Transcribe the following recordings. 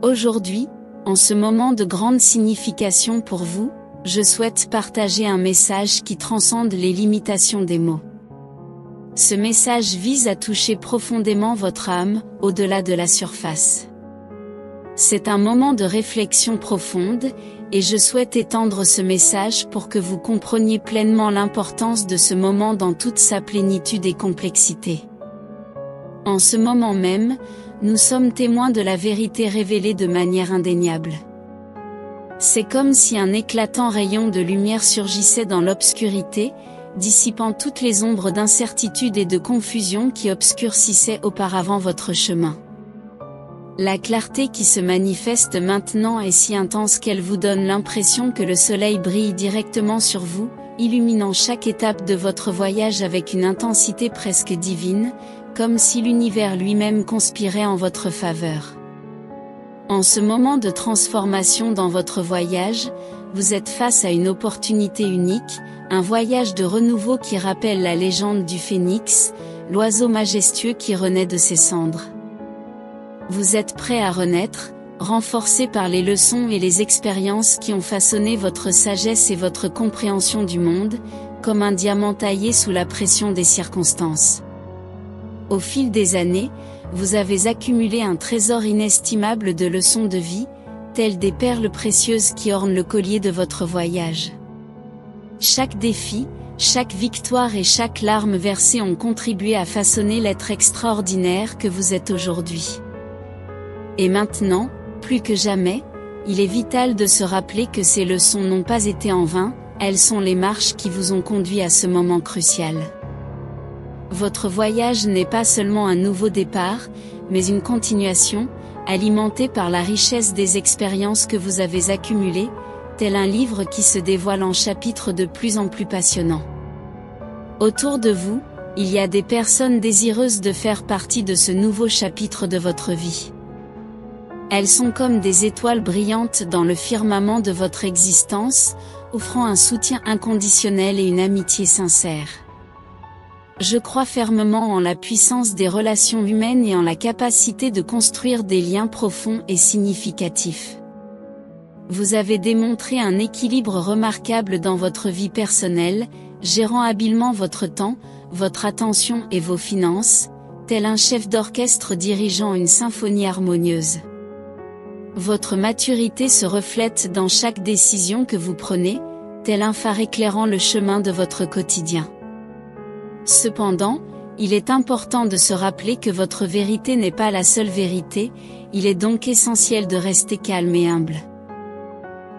Aujourd'hui, en ce moment de grande signification pour vous, je souhaite partager un message qui transcende les limitations des mots. Ce message vise à toucher profondément votre âme, au-delà de la surface. C'est un moment de réflexion profonde, et je souhaite étendre ce message pour que vous compreniez pleinement l'importance de ce moment dans toute sa plénitude et complexité. En ce moment même, nous sommes témoins de la vérité révélée de manière indéniable. C'est comme si un éclatant rayon de lumière surgissait dans l'obscurité, dissipant toutes les ombres d'incertitude et de confusion qui obscurcissaient auparavant votre chemin. La clarté qui se manifeste maintenant est si intense qu'elle vous donne l'impression que le soleil brille directement sur vous, illuminant chaque étape de votre voyage avec une intensité presque divine, comme si l'univers lui-même conspirait en votre faveur. En ce moment de transformation dans votre voyage, vous êtes face à une opportunité unique, un voyage de renouveau qui rappelle la légende du phénix, l'oiseau majestueux qui renaît de ses cendres. Vous êtes prêt à renaître, renforcé par les leçons et les expériences qui ont façonné votre sagesse et votre compréhension du monde, comme un diamant taillé sous la pression des circonstances. Au fil des années, vous avez accumulé un trésor inestimable de leçons de vie, telles des perles précieuses qui ornent le collier de votre voyage. Chaque défi, chaque victoire et chaque larme versée ont contribué à façonner l'être extraordinaire que vous êtes aujourd'hui. Et maintenant, plus que jamais, il est vital de se rappeler que ces leçons n'ont pas été en vain, elles sont les marches qui vous ont conduit à ce moment crucial. Votre voyage n'est pas seulement un nouveau départ, mais une continuation, alimentée par la richesse des expériences que vous avez accumulées, tel un livre qui se dévoile en chapitres de plus en plus passionnants. Autour de vous, il y a des personnes désireuses de faire partie de ce nouveau chapitre de votre vie. Elles sont comme des étoiles brillantes dans le firmament de votre existence, offrant un soutien inconditionnel et une amitié sincère. Je crois fermement en la puissance des relations humaines et en la capacité de construire des liens profonds et significatifs. Vous avez démontré un équilibre remarquable dans votre vie personnelle, gérant habilement votre temps, votre attention et vos finances, tel un chef d'orchestre dirigeant une symphonie harmonieuse. Votre maturité se reflète dans chaque décision que vous prenez, tel un phare éclairant le chemin de votre quotidien. Cependant, il est important de se rappeler que votre vérité n'est pas la seule vérité, il est donc essentiel de rester calme et humble.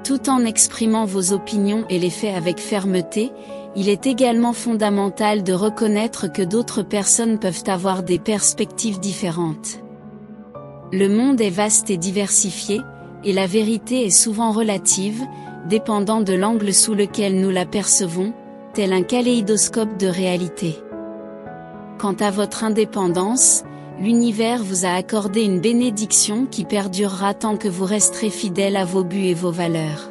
Tout en exprimant vos opinions et les faits avec fermeté, il est également fondamental de reconnaître que d'autres personnes peuvent avoir des perspectives différentes. Le monde est vaste et diversifié, et la vérité est souvent relative, dépendant de l'angle sous lequel nous la percevons, tel un kaléidoscope de réalité. Quant à votre indépendance, l'univers vous a accordé une bénédiction qui perdurera tant que vous resterez fidèle à vos buts et vos valeurs.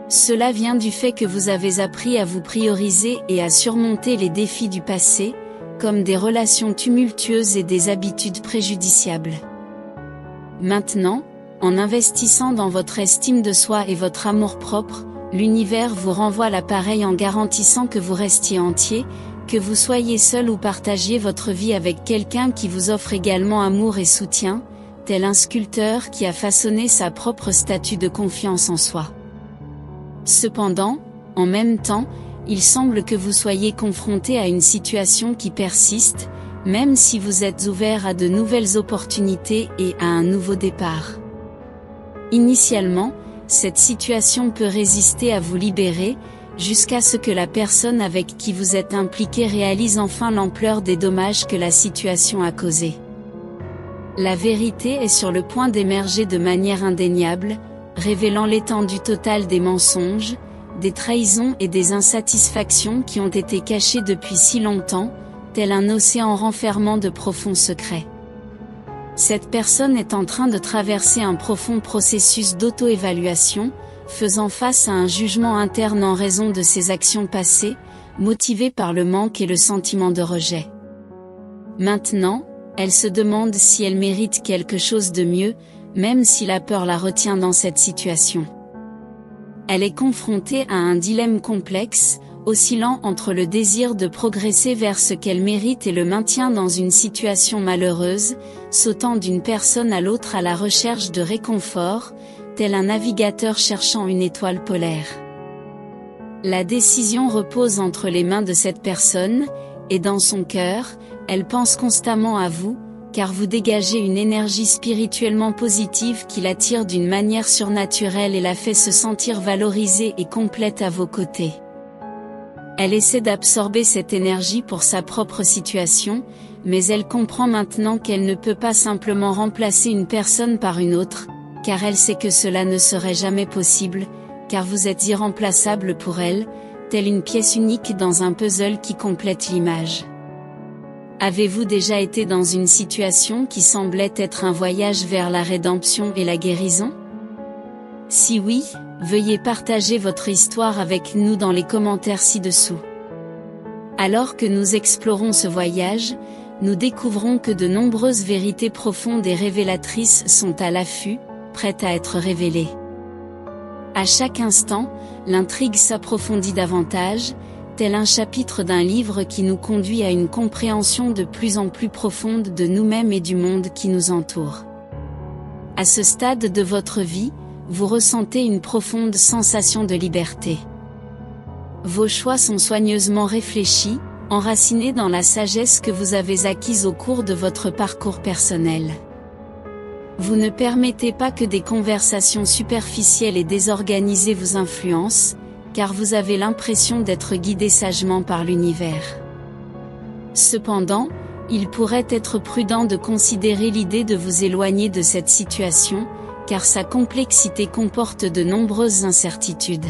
Cela vient du fait que vous avez appris à vous prioriser et à surmonter les défis du passé, comme des relations tumultueuses et des habitudes préjudiciables. Maintenant, en investissant dans votre estime de soi et votre amour-propre, l'univers vous renvoie l'appareil en garantissant que vous restiez entier, que vous soyez seul ou partagiez votre vie avec quelqu'un qui vous offre également amour et soutien, tel un sculpteur qui a façonné sa propre statue de confiance en soi. Cependant, en même temps, il semble que vous soyez confronté à une situation qui persiste, même si vous êtes ouvert à de nouvelles opportunités et à un nouveau départ. Initialement, cette situation peut résister à vous libérer, jusqu'à ce que la personne avec qui vous êtes impliqué réalise enfin l'ampleur des dommages que la situation a causés. La vérité est sur le point d'émerger de manière indéniable, révélant l'étendue totale des mensonges, des trahisons et des insatisfactions qui ont été cachées depuis si longtemps, tel un océan renfermant de profonds secrets. Cette personne est en train de traverser un profond processus d'auto-évaluation, faisant face à un jugement interne en raison de ses actions passées, motivé par le manque et le sentiment de rejet. Maintenant, elle se demande si elle mérite quelque chose de mieux, même si la peur la retient dans cette situation. Elle est confrontée à un dilemme complexe, oscillant entre le désir de progresser vers ce qu'elle mérite et le maintien dans une situation malheureuse, sautant d'une personne à l'autre à la recherche de réconfort, tel un navigateur cherchant une étoile polaire. La décision repose entre les mains de cette personne, et dans son cœur, elle pense constamment à vous, car vous dégagez une énergie spirituellement positive qui l'attire d'une manière surnaturelle et la fait se sentir valorisée et complète à vos côtés. Elle essaie d'absorber cette énergie pour sa propre situation, mais elle comprend maintenant qu'elle ne peut pas simplement remplacer une personne par une autre, car elle sait que cela ne serait jamais possible, car vous êtes irremplaçable pour elle, telle une pièce unique dans un puzzle qui complète l'image. Avez-vous déjà été dans une situation qui semblait être un voyage vers la rédemption et la guérison? Si oui, veuillez partager votre histoire avec nous dans les commentaires ci-dessous. Alors que nous explorons ce voyage, nous découvrons que de nombreuses vérités profondes et révélatrices sont à l'affût, prêtes à être révélées. À chaque instant, l'intrigue s'approfondit davantage, tel un chapitre d'un livre qui nous conduit à une compréhension de plus en plus profonde de nous-mêmes et du monde qui nous entoure. À ce stade de votre vie, vous ressentez une profonde sensation de liberté. Vos choix sont soigneusement réfléchis, enracinés dans la sagesse que vous avez acquise au cours de votre parcours personnel. Vous ne permettez pas que des conversations superficielles et désorganisées vous influencent, car vous avez l'impression d'être guidé sagement par l'univers. Cependant, il pourrait être prudent de considérer l'idée de vous éloigner de cette situation, car sa complexité comporte de nombreuses incertitudes.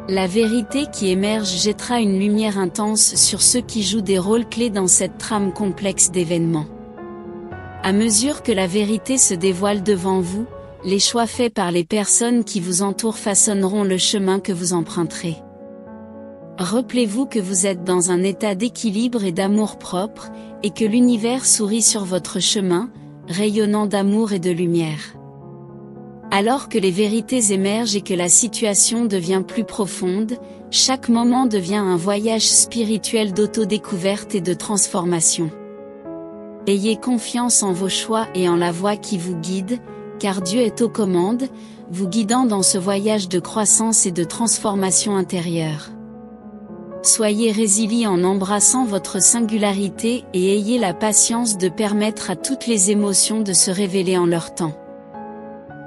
La vérité qui émerge jettera une lumière intense sur ceux qui jouent des rôles clés dans cette trame complexe d'événements. À mesure que la vérité se dévoile devant vous, les choix faits par les personnes qui vous entourent façonneront le chemin que vous emprunterez. Rappelez-vous que vous êtes dans un état d'équilibre et d'amour-propre, et que l'univers sourit sur votre chemin, rayonnant d'amour et de lumière. Alors que les vérités émergent et que la situation devient plus profonde, chaque moment devient un voyage spirituel d'autodécouverte et de transformation. Ayez confiance en vos choix et en la voie qui vous guide, car Dieu est aux commandes, vous guidant dans ce voyage de croissance et de transformation intérieure. Soyez résilient en embrassant votre singularité et ayez la patience de permettre à toutes les émotions de se révéler en leur temps.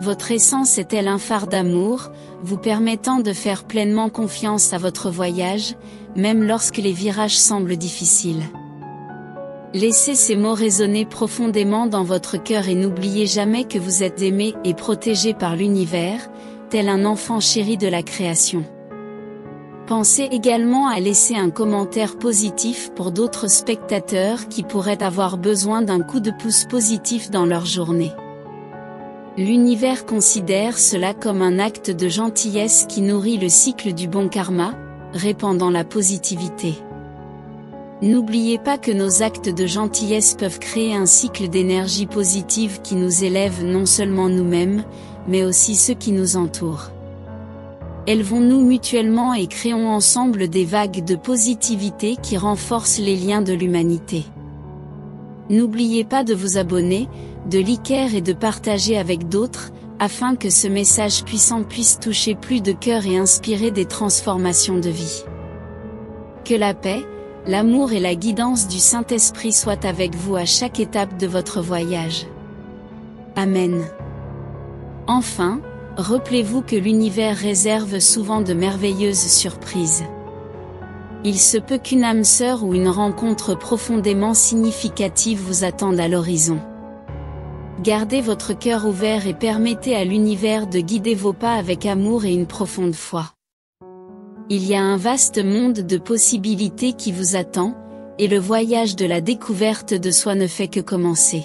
Votre essence est-elle un phare d'amour, vous permettant de faire pleinement confiance à votre voyage, même lorsque les virages semblent difficiles. Laissez ces mots résonner profondément dans votre cœur et n'oubliez jamais que vous êtes aimé et protégé par l'univers, tel un enfant chéri de la création. Pensez également à laisser un commentaire positif pour d'autres spectateurs qui pourraient avoir besoin d'un coup de pouce positif dans leur journée. L'univers considère cela comme un acte de gentillesse qui nourrit le cycle du bon karma, répandant la positivité. N'oubliez pas que nos actes de gentillesse peuvent créer un cycle d'énergie positive qui nous élève non seulement nous-mêmes, mais aussi ceux qui nous entourent. Élevons-nous mutuellement et créons ensemble des vagues de positivité qui renforcent les liens de l'humanité. N'oubliez pas de vous abonner, de liker et de partager avec d'autres, afin que ce message puissant puisse toucher plus de cœurs et inspirer des transformations de vie. Que la paix, l'amour et la guidance du Saint-Esprit soient avec vous à chaque étape de votre voyage. Amen. Enfin, rappelez-vous que l'univers réserve souvent de merveilleuses surprises. Il se peut qu'une âme sœur ou une rencontre profondément significative vous attende à l'horizon. Gardez votre cœur ouvert et permettez à l'univers de guider vos pas avec amour et une profonde foi. Il y a un vaste monde de possibilités qui vous attend, et le voyage de la découverte de soi ne fait que commencer.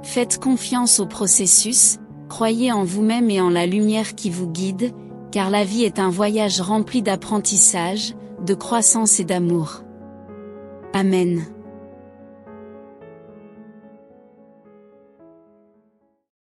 Faites confiance au processus, croyez en vous-même et en la lumière qui vous guide, car la vie est un voyage rempli d'apprentissage, de croissance et d'amour. Amen.